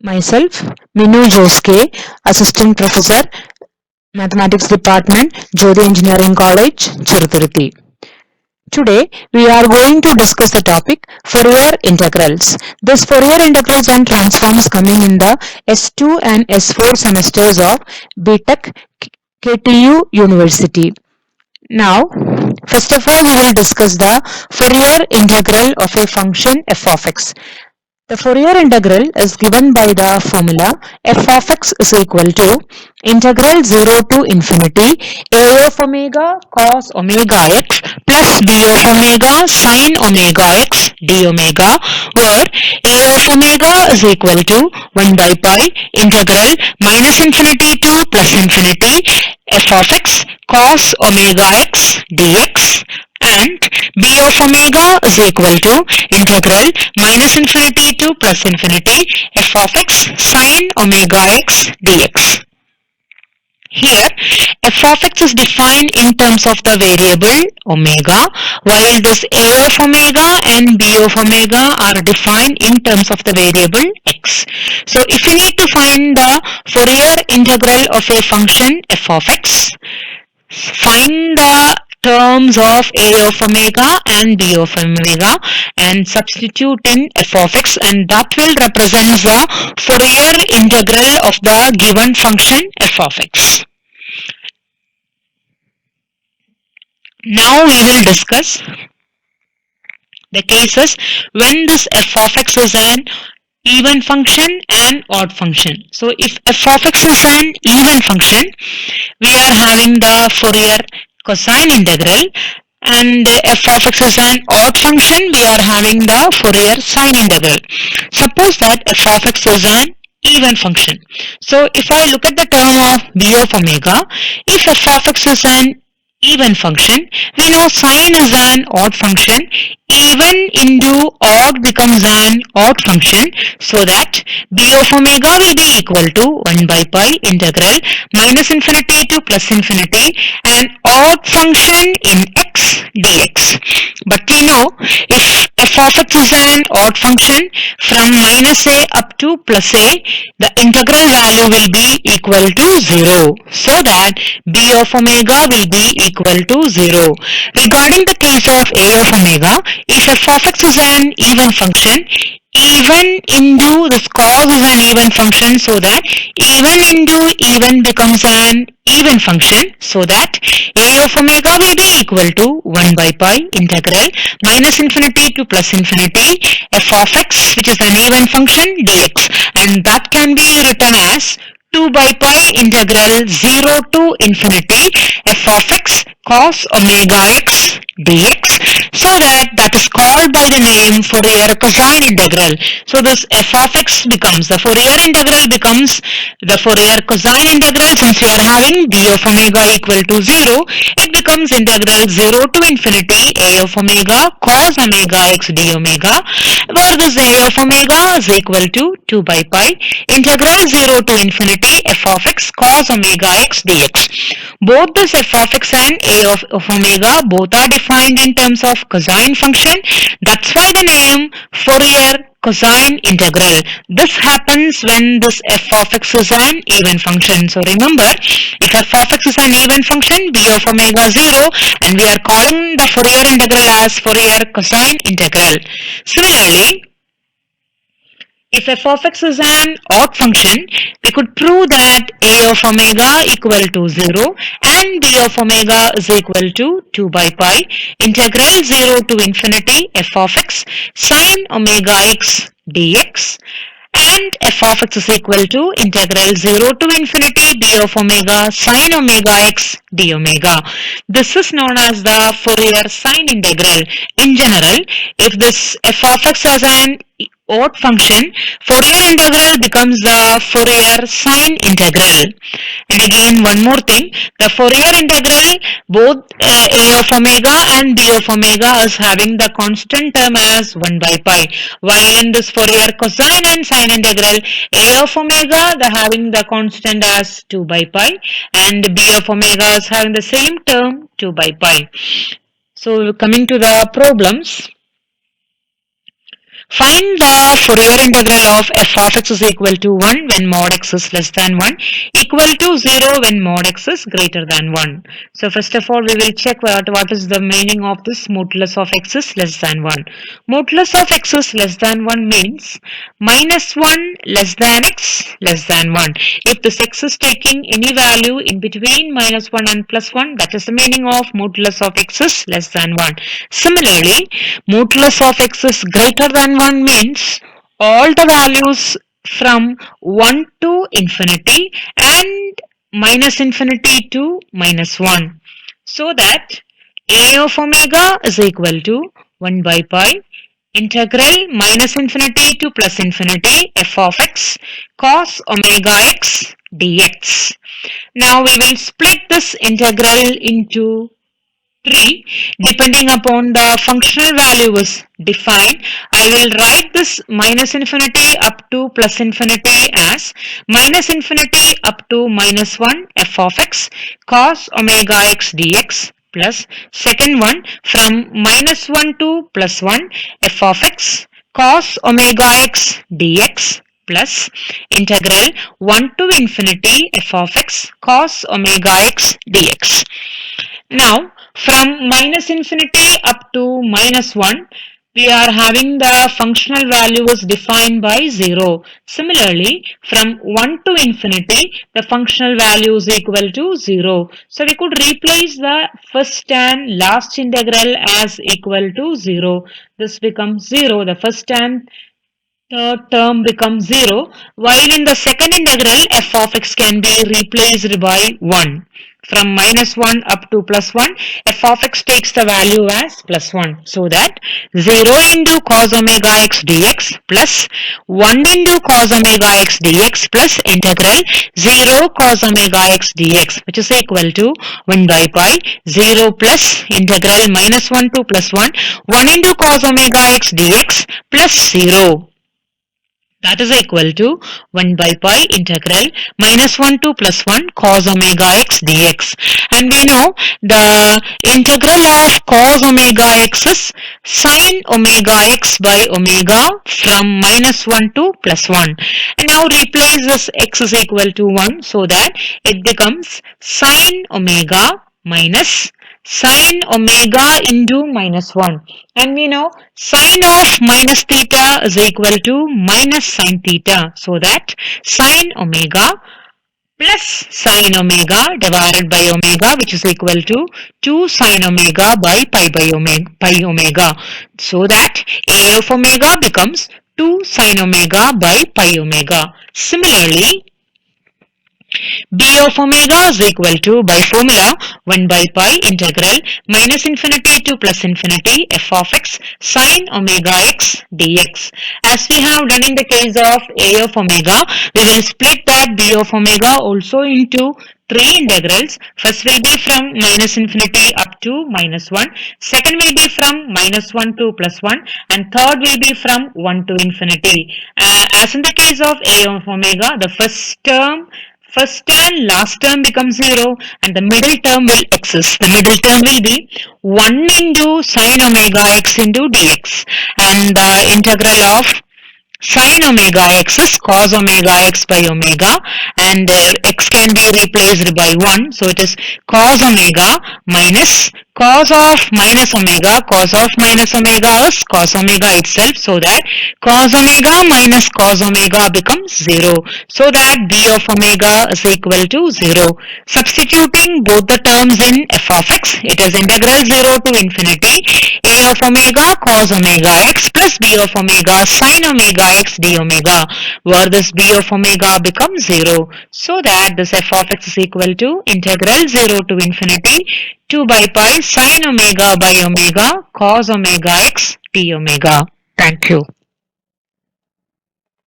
Myself, Minu Joske, Assistant Professor, Mathematics Department, Jyoti Engineering College, Chirutirupati. Today, we are going to discuss the topic Fourier integrals. This Fourier integrals and transforms coming in the S2 and S4 semesters of BTech KTU University. Now, first of all, we will discuss the Fourier integral of a function f of x. The Fourier integral is given by the formula f of x is equal to integral 0 to infinity a of omega cos omega x plus b of omega sin omega x d omega, where a of omega is equal to 1 by pi integral minus infinity to plus infinity f of x cos omega x dx, and b of omega is equal to integral minus infinity to plus infinity f of x sin omega x dx. Here, f of x is defined in terms of the variable omega, while this a of omega and b of omega are defined in terms of the variable x. So, if you need to find the Fourier integral of a function f of x, find the terms of a of omega and b of omega and substitute in f of x, and that will represent the Fourier integral of the given function f of x. Now we will discuss the cases when this f of x is an even function and odd function. So if f of x is an even function, we are having the Fourier cosine integral, and f of x is an odd function, we are having the Fourier sine integral. Suppose that f of x is an even function. So if I look at the term of b of omega, if f of x is an even function, we know sine is an odd function, even into odd becomes an odd function, so that b of omega will be equal to 1 by pi integral minus infinity to plus infinity an odd function in x dx. But we know if f of x is an odd function, from minus a up to plus a, the integral value will be equal to 0, so that b of omega will be equal to 0. Regarding the case of a of omega, if f of x is an even function, even into this cos is an even function, so that even into even becomes an even function, so that a of omega will be equal to 1 by pi integral minus infinity to plus infinity f of x, which is an even function, dx, and that can be written as 2 by pi integral 0 to infinity f of x cos omega x dx, so that is called by the name Fourier cosine integral. So this f of x becomes, the Fourier integral becomes the Fourier cosine integral. Since we are having b of omega equal to 0, it becomes integral 0 to infinity a of omega cos omega x d omega, where this a of omega is equal to 2 by pi integral 0 to infinity f of x cos omega x dx. Both this f of x and a of omega both are defined in terms of cosine function. That's why the name Fourier cosine integral. This happens when this f of x is an even function. So remember, if f of x is an even function, b of omega 0, and we are calling the Fourier integral as Fourier cosine integral. Similarly, if f of x is an odd function, we could prove that a of omega equal to 0 and b of omega is equal to 2 by pi integral 0 to infinity f of x sin omega x dx, and f of x is equal to integral 0 to infinity b of omega sin omega x d omega. This is known as the Fourier sine integral. In general, if this f of x is an odd function, Fourier integral becomes the Fourier sine integral. And again, one more thing, the Fourier integral, both a of omega and b of omega is having the constant term as 1 by pi, while in this Fourier cosine and sine integral, a of omega they having the constant as 2 by pi, and b of omega is having the same term 2 by pi. So coming to the problems, Find the Fourier integral of f of x is equal to 1 when mod x is less than 1, equal to 0 when mod x is greater than 1. So first of all we will check what is the meaning of this modulus of x is less than 1. Modulus of x is less than 1 means minus 1 less than x less than 1. If this x is taking any value in between minus 1 and plus 1, that is the meaning of modulus of x is less than 1. Similarly, modulus of x is greater than 1 means all the values from 1 to infinity and minus infinity to minus 1. So that a of omega is equal to 1 by pi integral minus infinity to plus infinity f of x cos omega x dx. Now we will split this integral into 3 depending upon the functional value is defined. I will write this minus infinity up to plus infinity as minus infinity up to minus 1 f of x cos omega x dx plus second one from minus 1 to plus 1 f of x cos omega x dx plus integral 1 to infinity f of x cos omega x dx. Now from minus infinity up to minus 1, we are having the functional value is defined by 0. Similarly, from 1 to infinity, the functional value is equal to 0. So we could replace the first and last integral as equal to 0. This becomes 0. The first and third term becomes 0, while in the second integral f of x can be replaced by 1. From minus 1 up to plus 1, f of x takes the value as plus 1. So that 0 into cos omega x dx plus 1 into cos omega x dx plus integral 0 cos omega x dx, which is equal to 1 by pi 0 plus integral minus 1 to plus 1 into cos omega x dx plus 0. That is equal to 1 by pi integral minus 1 to plus 1 cos omega x dx. And we know the integral of cos omega x is sin omega x by omega from minus 1 to plus 1. And now replace this x is equal to 1 so that it becomes sin omega minus sin omega into minus 1, and we know sin of minus theta is equal to minus sin theta, so that sin omega plus sin omega divided by omega, which is equal to 2 sin omega by pi omega, so that a of omega becomes 2 sin omega by pi omega. Similarly, b of omega is equal to, by formula, 1 by pi integral minus infinity to plus infinity f of x sin omega x dx. As we have done in the case of a of omega, we will split that b of omega also into 3 integrals. First will be from minus infinity up to minus 1, second will be from minus 1 to plus 1, and third will be from 1 to infinity. As in the case of a of omega, the first and last term becomes 0 and the middle term will exist. The middle term will be 1 into sin omega x into dx, and the integral of sin omega x is cos omega x by omega, and x can be replaced by 1, so it is cos omega minus cos of minus omega. Cos of minus omega is cos omega itself, so that cos omega minus cos omega becomes 0, so that b of omega is equal to 0. Substituting both the terms in f of x, it is integral 0 to infinity a of omega cos omega x plus b of omega sin omega x d omega, where this b of omega becomes 0, so that this f of x is equal to integral 0 to infinity 2 by pi sin omega by omega cos omega x d omega. Thank you.